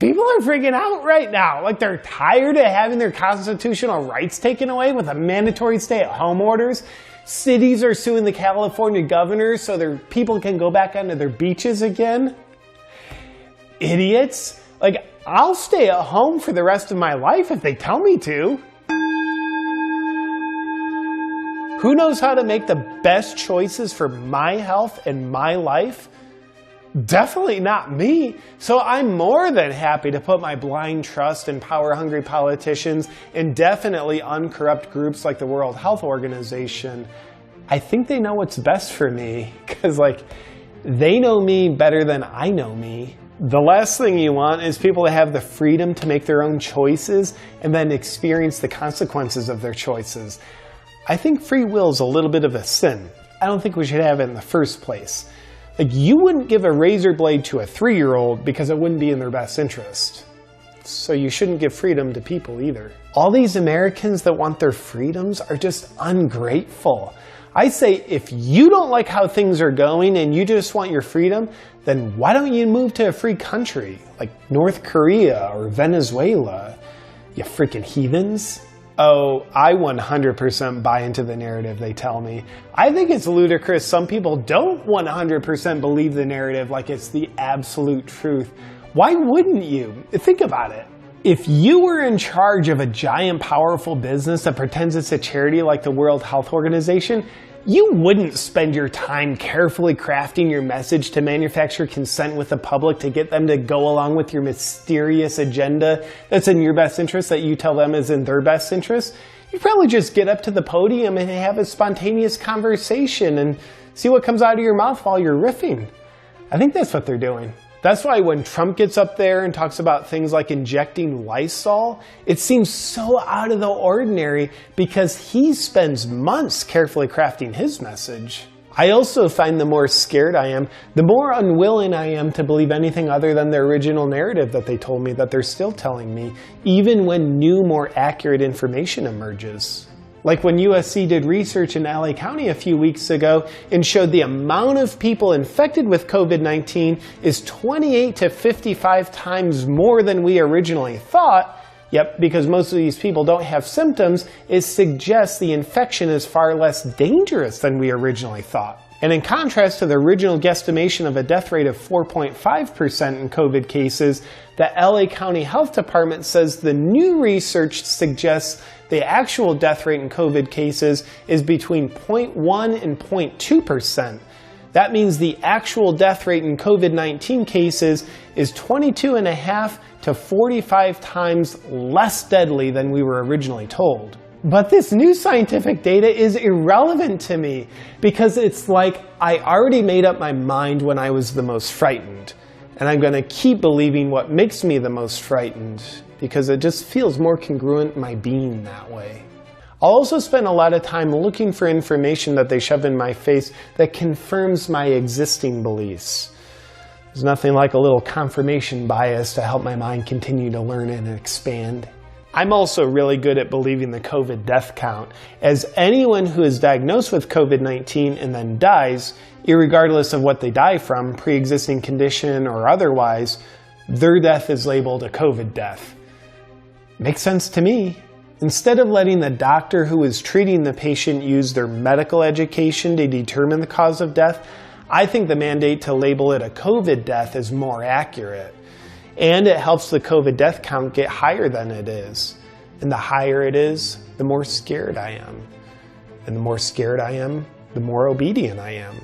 People are freaking out right now. Like, they're tired of having their constitutional rights taken away with a mandatory stay-at-home orders. Cities are suing the California governor so their people can go back onto their beaches again. Idiots. Like, I'll stay at home for the rest of my life if they tell me to. Who knows how to make the best choices for my health and my life? Definitely not me. So I'm more than happy to put my blind trust in power-hungry politicians and definitely uncorrupt groups like the World Health Organization. I think they know what's best for me because, like, they know me better than I know me. The last thing you want is people to have the freedom to make their own choices and then experience the consequences of their choices. I think free will is a little bit of a sin. I don't think we should have it in the first place. Like, you wouldn't give a razor blade to a 3-year-old because it wouldn't be in their best interest. So you shouldn't give freedom to people either. All these Americans that want their freedoms are just ungrateful. I say, if you don't like how things are going and you just want your freedom, then why don't you move to a free country like North Korea or Venezuela, you freaking heathens? Oh, I 100% buy into the narrative they tell me. I think it's ludicrous some people don't 100% believe the narrative like it's the absolute truth. Why wouldn't you? Think about it. If you were in charge of a giant, powerful business that pretends it's a charity like the World Health Organization, you wouldn't spend your time carefully crafting your message to manufacture consent with the public to get them to go along with your mysterious agenda that's in your best interest that you tell them is in their best interest. You'd probably just get up to the podium and have a spontaneous conversation and see what comes out of your mouth while you're riffing. I think that's what they're doing. That's why when Trump gets up there and talks about things like injecting Lysol, it seems so out of the ordinary because he spends months carefully crafting his message. I also find the more scared I am, the more unwilling I am to believe anything other than the original narrative that they told me that they're still telling me, even when new, more accurate information emerges. Like when USC did research in LA County a few weeks ago and showed the amount of people infected with COVID-19 is 28 to 55 times more than we originally thought. Yep, because most of these people don't have symptoms, it suggests the infection is far less dangerous than we originally thought. And in contrast to the original guesstimation of a death rate of 4.5% in COVID cases, the LA County Health Department says the new research suggests the actual death rate in COVID cases is between 0.1 and 0.2%. That means the actual death rate in COVID-19 cases is 22.5 to 45 times less deadly than we were originally told. But this new scientific data is irrelevant to me because it's like I already made up my mind when I was the most frightened. And I'm going to keep believing what makes me the most frightened because it just feels more congruent my being that way. I'll also spend a lot of time looking for information that they shove in my face that confirms my existing beliefs. There's nothing like a little confirmation bias to help my mind continue to learn and expand. I'm also really good at believing the COVID death count, as anyone who is diagnosed with COVID-19 and then dies, irregardless of what they die from, pre-existing condition or otherwise, their death is labeled a COVID death. Makes sense to me. Instead of letting the doctor who is treating the patient use their medical education to determine the cause of death, I think the mandate to label it a COVID death is more accurate. And it helps the COVID death count get higher than it is. And the higher it is, the more scared I am. And the more scared I am, the more obedient I am.